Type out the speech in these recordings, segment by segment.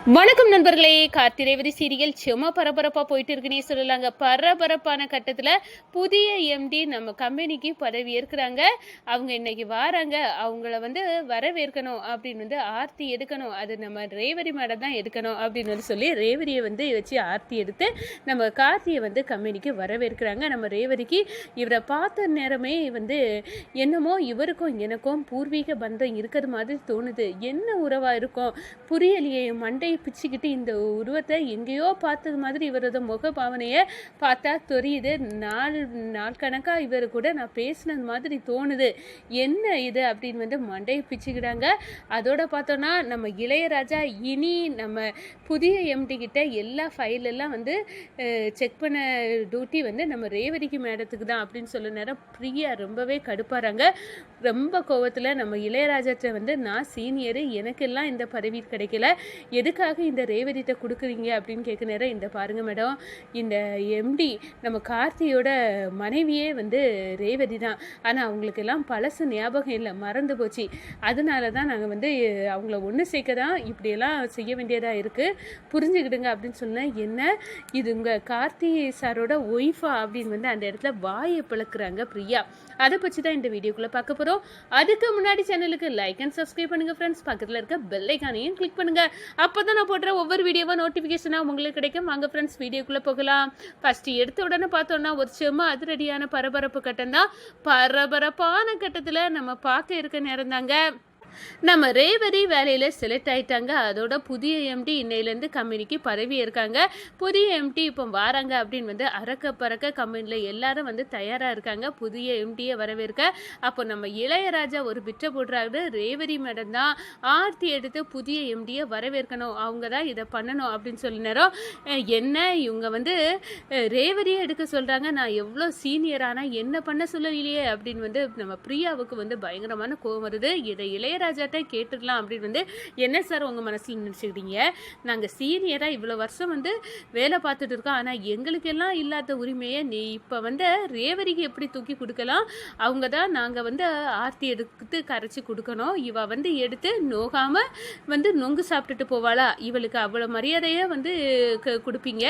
வணக்கம் நண்பர்களே. கார்த்தி ரேவதி சீரியல் சும்மா பரபரப்பாக போயிட்டு இருக்குன்னே சொல்லலாங்க. பரபரப்பான கட்டத்தில் புதிய எம்டி நம்ம கம்பெனிக்கு பதவி ஏற்கிறாங்க. அவங்க இன்னைக்கு வராங்க. அவங்கள வரவேற்கணும் அப்படின்னு ஆர்த்தி எடுக்கணும். அது நம்ம ரேவதி மேடம் தான் எடுக்கணும் அப்படின்னு சொல்லி ரேவதியை வச்சு ஆர்த்தி எடுத்து நம்ம கார்த்தியை கம்பெனிக்கு வரவேற்கிறாங்க. நம்ம ரேவதிக்கு இவரை பார்த்த நேரமே என்னமோ இவருக்கும் எனக்கும் பூர்வீக பந்தம் இருக்கிறது மாதிரி தோணுது. என்ன உறவாக இருக்கும் புரியலையே. மண்டை பிச்சுக்கிட்டு இந்த உருவத்தை எங்கேயோ பார்த்தது மாதிரி இவரது முக பாவனையை பார்த்தா தெரியுது. நாள் கணக்காக இவர் கூட நான் பேசினது மாதிரி தோணுது. என்ன இது அப்படின்னு மண்டையை பிச்சுக்கிட்டாங்க. அதோட பார்த்தோன்னா நம்ம இளையராஜா இனி நம்ம புதிய எம்டி கிட்ட எல்லா ஃபைலெல்லாம் செக் பண்ண டியூட்டி நம்ம ரேவதிக்கு மேடத்துக்கு தான் அப்படின்னு சொல்ல நேரம் பிரியா ரொம்பவே கடுப்பாறாங்க. ரொம்ப கோவத்தில் நம்ம இளையராஜாட்ட நான் சீனியரு, எனக்கெல்லாம் இந்த பதவி கிடைக்கல, எதுக்காக இந்த ரேவதிட்ட கொடுக்குறீங்க அப்படின்னு கேட்க நேரம் இந்த பாருங்கள் மேடம், இந்த எம்டி நம்ம கார்த்தியோட மனைவியே ரேவதி தான். ஆனால் அவங்களுக்கெல்லாம் பழசு ஞாபகம் இல்லை, மறந்து போச்சு. அதனால தான் நாங்கள் அவங்கள ஒன்று சேர்க்க தான் இப்படியெல்லாம் செய்ய வேண்டியதாக இருக்குது, புரிஞ்சுக்கிடுங்க அப்படின்னு சொன்னேன். என்ன இது உங்கள் கார்த்தி சாரோட ஒய்ஃபா அப்படின்னு அந்த இடத்துல வாயை பிளக்குறாங்க பிரியா. அதை பற்றி தான் இந்த வீடியோக்குள்ளே பார்க்க போகிறோம். அதுக்கு முன்னாடி சேனலுக்கு லைக் அண்ட் சப்ஸ்கிரைப் பண்ணுங்கள் ஃப்ரெண்ட்ஸ். பக்கத்தில் இருக்க பெல் ஐகானையும் கிளிக் பண்ணுங்கள். அப்போ தான் நான் போடுற ஒவ்வொரு வீடியோவா நோட்டிஃபிகேஷனாக உங்களுக்கு கிடைக்கும். வாங்க ஃப்ரெண்ட்ஸ் வீடியோக்குள்ளே போகலாம். ஃபஸ்ட்டு எடுத்த உடனே பார்த்தோன்னா ஒரு செம்ம அதிரடியான பரபரப்பு கட்டம் தான். பரபரப்பான கட்டத்தில் நம்ம பார்க்க இருக்க நேரம் தாங்க. நம்ம ரேவதி வேலையில் செலக்ட் ஆகிட்டாங்க. அதோட புதிய எம்டி இன்னையிலேருந்து கம்பெனிக்கு பதவி இருக்காங்க. புதிய எம்டி இப்போ வராங்க அப்படின்னு அறக்க பறக்க கம்பெனியில் எல்லாரும் தயாராக இருக்காங்க புதிய எம்டியை வரவேற்க. அப்போ நம்ம இளையராஜா ஒரு பிட்டை போடுறாரு. ரேவதி மேடம் தான் ஆர்த்தி எடுத்து புதிய எம்டியை வரவேற்கணும், அவங்க தான் இதை பண்ணணும் அப்படின்னு சொல்லி நேரம் என்ன இவங்க ரேவதியை எடுக்க சொல்கிறாங்க. நான் எவ்வளோ சீனியரானா என்ன பண்ண சொல்லலையே அப்படின்னு நம்ம பிரியாவுக்கு பயங்கரமான கோவம் வருது. இதை இளையராஜாட்ட கேட்டுடலாம் அப்படின்னு என்ன சார் உங்கள் மனசில் நினச்சிக்கிட்டீங்க? நாங்கள் சீனியராக இவ்வளோ வருஷம் வேலை பார்த்துட்டு இருக்கோம், ஆனால் எங்களுக்கெல்லாம் இல்லாத உரிமையை நீ இப்போ ரேவதிக்கு எப்படி தூக்கி கொடுக்கலாம்? அவங்க தான் நாங்கள் ஆர்த்தி எடுத்து கரைச்சி கொடுக்கணும். இவ எடுத்து நோகாமல் நொங்கு சாப்பிட்டுட்டு போவாளா? இவளுக்கு அவ்வளோ மரியாதையை கொடுப்பீங்க.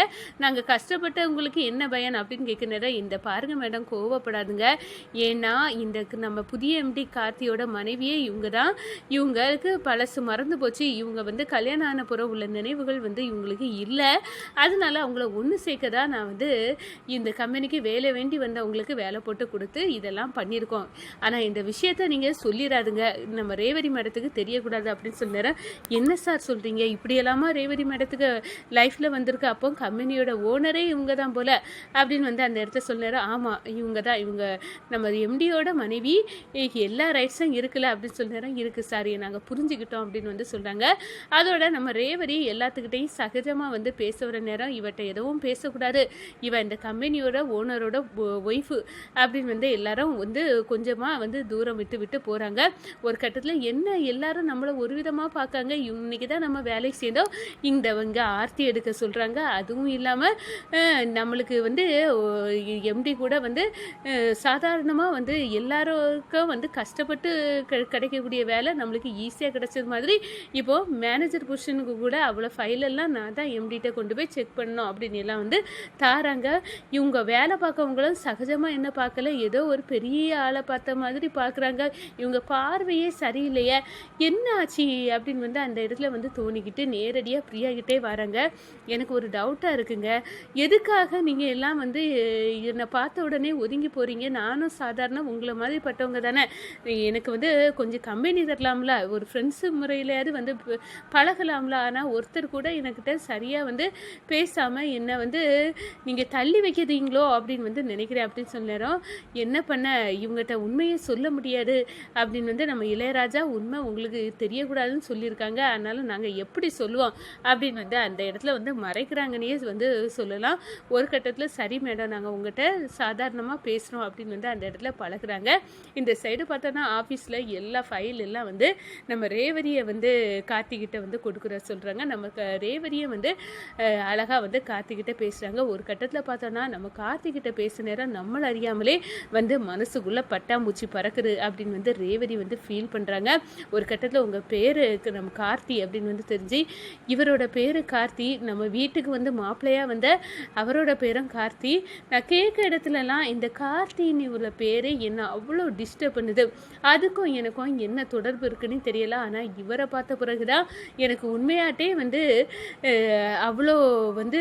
நாங்கள் கஷ்டப்பட்ட உங்களுக்கு என்ன பயன் அப்படின்னு கேட்குறேன். இந்த பாருங்க மேடம், கோவப்படாதுங்க. ஏன்னா இந்த நம்ம புதிய எம்டி கார்த்தியோட மனைவியே இவங்க தான். இவங்களுக்கு பழசு மறந்து போச்சு. இவங்க கல்யாணம் ஆன புறம் உள்ள நினைவுகள் இவங்களுக்கு இல்லை. அதனால அவங்கள ஒன்று சேர்க்க தான் நான் இந்த கம்பெனிக்கு வேலை வேண்டி அவங்களுக்கு வேலை போட்டு கொடுத்து இதெல்லாம் பண்ணியிருக்கோம். ஆனால் இந்த விஷயத்த நீங்கள் சொல்லிடாதுங்க, நம்ம ரேவதி மேடத்துக்கு தெரியக்கூடாது அப்படின்னு சொன்னார். என்ன சார் சொல்கிறீங்க? இப்படியெல்லாமா ரேவதி மேடத்துக்கு லைஃப்பில் வந்திருக்கு? அப்போ கம்பெனியோட ஓனரே இவங்க தான் போல் அப்படின்னு அந்த இடத்த சொன்னார். ஆமாம், இவங்க தான், இவங்க நம்ம எம்டியோட மனைவி, எல்லா ரைட்ஸும் இருக்குல்ல அப்படின்னு சொன்னார். இருக்குது சார், நாங்கள் புரிஞ்சுக்கிட்டோம் அப்படின்னு சொல்கிறாங்க. அதோட நம்ம ரேவதி எல்லாத்துக்கிட்டையும் சகஜமாக பேச வர நேரம் இவட்ட எதுவும் பேசக்கூடாது, இவன் இந்த கம்பெனியோட ஓனரோட ஒய்ஃபு அப்படின்னு எல்லாரும் கொஞ்சமாக தூரம் விட்டு போகிறாங்க. ஒரு கட்டத்தில் என்ன எல்லாரும் நம்மளை ஒரு விதமாக பார்க்காங்க. இன்னைக்கு தான் நம்ம வேலைக்கு சேர்ந்தோம், இவங்க ஆர்த்தி எடுக்க சொல்கிறாங்க. அதுவும் இல்லாமல் நம்மளுக்கு எம்டி கூட சாதாரணமாக எல்லாருக்கும் கஷ்டப்பட்டு கிடைக்கக்கூடிய வேலை நம்மளுக்கு ஈஸியாக கிடைச்சது மாதிரி இப்போது மேனேஜர் பொசிஷனுக்கு கூட அவ்வளோ ஃபைலெல்லாம் நான் தான் எம்டிகிட்ட கொண்டு போய் செக் பண்ணணும் அப்படின்னு எல்லாம் தாராங்க. இவங்க வேலை பார்க்கவங்களும் சகஜமாக என்ன பார்க்கல, ஏதோ ஒரு பெரிய ஆளை பார்த்த மாதிரி பார்க்குறாங்க. இவங்க பார்வையே சரியில்லையே, என்ன ஆச்சு அப்படின்னு அந்த இடத்துல தோணிக்கிட்டு நேரடியாக பிரியாகிட்டே வராங்க. எனக்கு ஒரு டவுட்டாக இருக்குங்க, எதுக்காக நீங்கள் எல்லாம் என்னை பார்த்த உடனே ஒதுங்கி போகிறீங்க? நானும் சாதாரண உங்களை மாதிரி பட்டவங்க தானே, எனக்கு கொஞ்சம் கம்பெனி தரலாம்ல, ஒரு ஃப்ரெண்ட்ஸு முறையிலையாவது பழகலாம்ல. ஆனால் ஒருத்தர் கூட என்கிட்ட சரியாக பேசாமல் என்னை நீங்கள் தள்ளி வைக்கிறீங்களோ அப்படின்னு நினைக்கிறேன் அப்படின்னு சொன்னாரோ. என்ன பண்ண, இவங்ககிட்ட உண்மையை சொல்ல முடியாது அப்படின்னு நம்ம இளையராஜா உண்மை உங்களுக்கு தெரியக்கூடாதுன்னு சொல்லியிருக்காங்க. அதனால நாங்கள் எப்படி சொல்லுவோம் அப்படின்னு அந்த இடத்துல மறைக்கிறாங்கன்னே சொல்லலாம். ஒரு கட்டத்தில் சரி மேடம், நாங்கள் உங்கள்கிட்ட சாதாரணமாக பேசுகிறோம் அப்படின்னு அந்த இடத்துல பழகுறாங்க. இந்த சைடு பார்த்தோன்னா ஆஃபீஸில் எல்லா ஃபைல் எல்லாம் எல்லாம் வந்து நம்ம ரேவதியை வந்து கார்த்திகிட்ட வந்து கொடுக்குற சொல்கிறாங்க. நம்ம ரேவதியை வந்து அழகாக வந்து கார்த்திகிட்ட பேசுகிறாங்க. ஒரு கட்டத்தில் பார்த்தோன்னா நம்ம கார்த்திகிட்ட பேச நேரம் நம்மளை அறியாமலே வந்து மனசுக்குள்ளே பட்டாம்பூச்சி பறக்குது அப்படின்னு வந்து ரேவதி வந்து ஃபீல் பண்ணுறாங்க. ஒரு கட்டத்தில் உங்கள் பேர் நம்ம கார்த்தி அப்படின்னு வந்து தெரிஞ்சு, இவரோட பேர் கார்த்தி, நம்ம வீட்டுக்கு வந்து மாப்பிள்ளையாக வந்த அவரோட பேரும் கார்த்தி. நான் கேட்க இடத்துலலாம் இந்த கார்த்தின்னு உள்ள பேர் என்ன அவ்வளோ டிஸ்டர்ப் பண்ணுது, அதுக்கும் எனக்கும் என்ன தொடர்பு இருக்குன்னு தெரியல. ஆனால் இவரை பார்த்த பிறகு தான் எனக்கு உண்மையாட்டே வந்து அவ்வளோ வந்து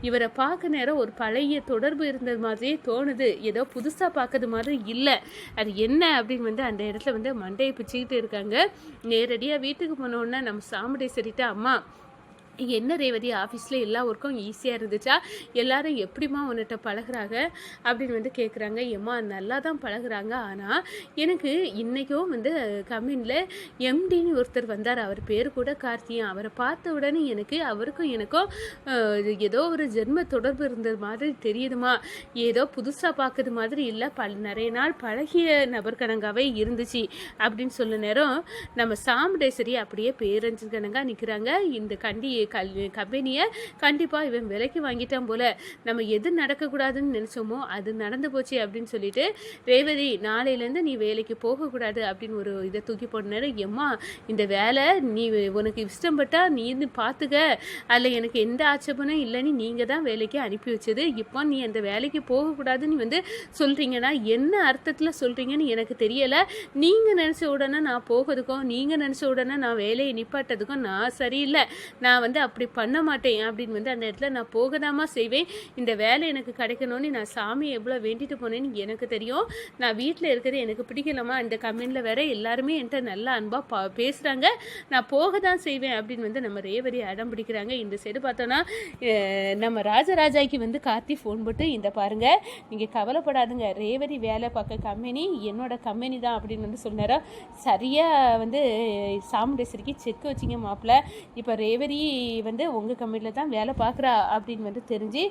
இவரை பார்க்க நேரம் ஒரு பழைய தொடர்பு இருந்தது மாதிரியே தோணுது. ஏதோ புதுசாக பார்க்கறது மாதிரி இல்லை. அது என்ன அப்படின்னு வந்து அந்த இடத்துல வந்து மண்டையை பிச்சுக்கிட்டு இருக்காங்க. நேரடியாக வீட்டுக்கு போனோன்னா நம்ம சாமுண்டேஸ்வரிட்ட, அம்மா என்ன ரேவதி ஆஃபீஸில் எல்லா ஒர்க்கும் ஈஸியாக இருந்துச்சா, எல்லாரும் எப்படிமா உன்னிட்ட பழகுறாங்க அப்படின்னு வந்து கேட்குறாங்க. ஏம்மா நல்லா தான் பழகுறாங்க, ஆனால் எனக்கு இன்றைக்கும் வந்து கம்பெனியில் எம்டின்னு ஒருத்தர் வந்தார், அவர் பேர் கூட கார்த்தியன். அவரை பார்த்த உடனே எனக்கு அவருக்கும் எனக்கும் ஏதோ ஒரு ஜென்ம தொடர்பு இருந்தது மாதிரி தெரியுதுமா, ஏதோ புதுசாக பார்க்குறது மாதிரி இல்லை, நிறைய நாள் பழகிய நபர் கணங்காவே இருந்துச்சு அப்படின்னு சொல்ல நேரம் நம்ம சாமுண்டேஸ்வரி அப்படியே பேரஞ்சு கணங்காக நிற்கிறாங்க. இந்த கம்பெனியை கண்டிப்பாக இவன் விலைக்கு வாங்கிட்டான் போல, நம்ம எது நடக்கக்கூடாதுன்னு நினச்சோமோ அது நடந்து போச்சு அப்படின்னு சொல்லிட்டு, ரேவதி நாளையிலேருந்து நீ வேலைக்கு போகக்கூடாது அப்படின்னு ஒரு இதை தூக்கி போடுனாரு. எம்மா இந்த வேலை நீ உனக்கு இஷ்டப்பட்டா நீ பார்த்துக்க, அதில் எனக்கு எந்த ஆட்சேபனும் இல்லைன்னு நீங்கள் தான் வேலைக்கு அனுப்பி வச்சது. இப்போ நீ அந்த வேலைக்கு போகக்கூடாதுன்னு வந்து சொல்கிறீங்கன்னா என்ன அர்த்தத்தில் சொல்கிறீங்கன்னு எனக்கு தெரியலை. நீங்கள் நினச்ச உடனே நான் போகிறதுக்கும் நீங்கள் நினச்ச உடனே நான் வேலையை நிப்பாட்டதுக்கும் நான் சரியில்லை, நான் வந்து அப்படி பண்ண மாட்டேன் அப்படின்னு வந்து அந்த இடத்துல நான் போகதாமா செய்வேன். இந்த வேலை எனக்கு கிடைக்கணும்னு நான் சாமியை எவ்வளோ வேண்டிட்டு போனேன்னு எனக்கு தெரியும். நான் வீட்டில் இருக்கிறது எனக்கு பிடிக்கலாமா, இந்த கம்பெனியில் வேற எல்லாருமே என்கிட்ட நல்லா அன்பாக பேசுகிறாங்க, நான் போக தான் செய்வேன் அப்படின்னு வந்து நம்ம ரேவதி அடம் பிடிக்கிறாங்க. இந்த சைடு பார்த்தோன்னா நம்ம ராஜராஜாய்க்கு வந்து கார்த்தி ஃபோன் போட்டு, இந்த பாருங்கள் நீங்கள் கவலைப்படாதுங்க, ரேவதி வேலை பார்க்க கம்பெனி என்னோட கம்பெனி தான் அப்படின்னு வந்து சொன்னாரா. சரியாக வந்து சாமுண்டேஸ்வரிக்கு செக் வச்சிங்க மாப்பிள்ள, இப்போ ரேவதி வந்து உங்கள் கம்பெனியில் தான் வேலை பார்க்குறா அப்படின்னு வந்து தெரிஞ்சு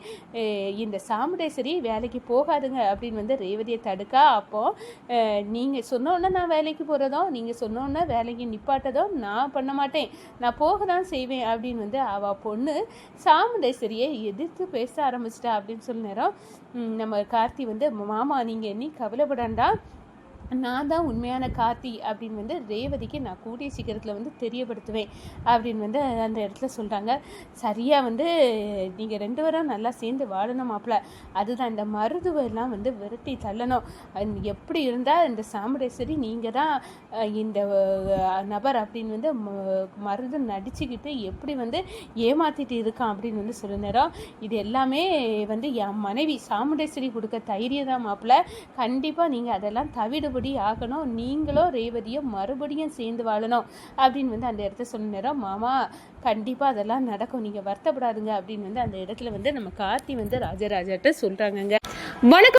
இந்த சாமுண்டேஸ்வரி வேலைக்கு போகாதுங்க அப்படின்னு வந்து ரேவதியை தடுக்கா. அப்போது நீங்கள் சொன்னோன்னே நான் வேலைக்கு போகிறதும் நீங்கள் சொன்னோன்னே வேலைக்கு நிப்பாட்டதும் நான் பண்ண மாட்டேன், நான் போக தான் செய்வேன் அப்படின்னு வந்து அவள் பொண்ணு சாமுண்டேஸ்வரியை எதிர்த்து பேச ஆரம்பிச்சிட்டா அப்படின்னு சொல்ல நேரம் நம்ம கார்த்தி வந்து, மாமா நீங்கள் நீ கவலைப்படாண்டா, நான் தான் உண்மையான கார்த்தி அப்படின்னு வந்து ரேவதிக்கு நான் கூடிய சீக்கிரத்தில் வந்து தெரியப்படுத்துவேன் அப்படின்னு வந்து அந்த இடத்துல சொல்கிறாங்க. சரியாக வந்து நீங்கள் 2 பேரும் நல்லா சேர்ந்து வாழணும் மாப்பிள்ள, அதுதான் இந்த மருதுவெல்லாம் வந்து விரட்டி தள்ளணும். எப்படி இருந்தால் இந்த சாமுண்டேஸ்வரி நீங்கள் தான் இந்த நபர் அப்படின்னு வந்து மருது நடிச்சுக்கிட்டு எப்படி வந்து ஏமாற்றிட்டு இருக்கான் அப்படின்னு வந்து சொல்ல நேரம், இது எல்லாமே வந்து என் மனைவி சாமுண்டேஸ்வரி கொடுக்க தைரியம் தான் மாப்பிள்ள, கண்டிப்பாக நீங்கள் அதெல்லாம் தவிடுபடி ஆகணும், நீங்களும் ரேவதியும் மறுபடியும் சேர்ந்து வாழணும் அப்படின்னு வந்து அந்த இடத்த சொன்ன நேரம், மாமா கண்டிப்பாக அதெல்லாம் நடக்கும், நீங்கள் வருத்தப்படாதுங்க அப்படின்னு வந்து அந்த இடத்துல வந்து நம்ம கார்த்தி வந்து ராஜராஜாட்ட சொல்கிறாங்கங்க. வணக்கம்.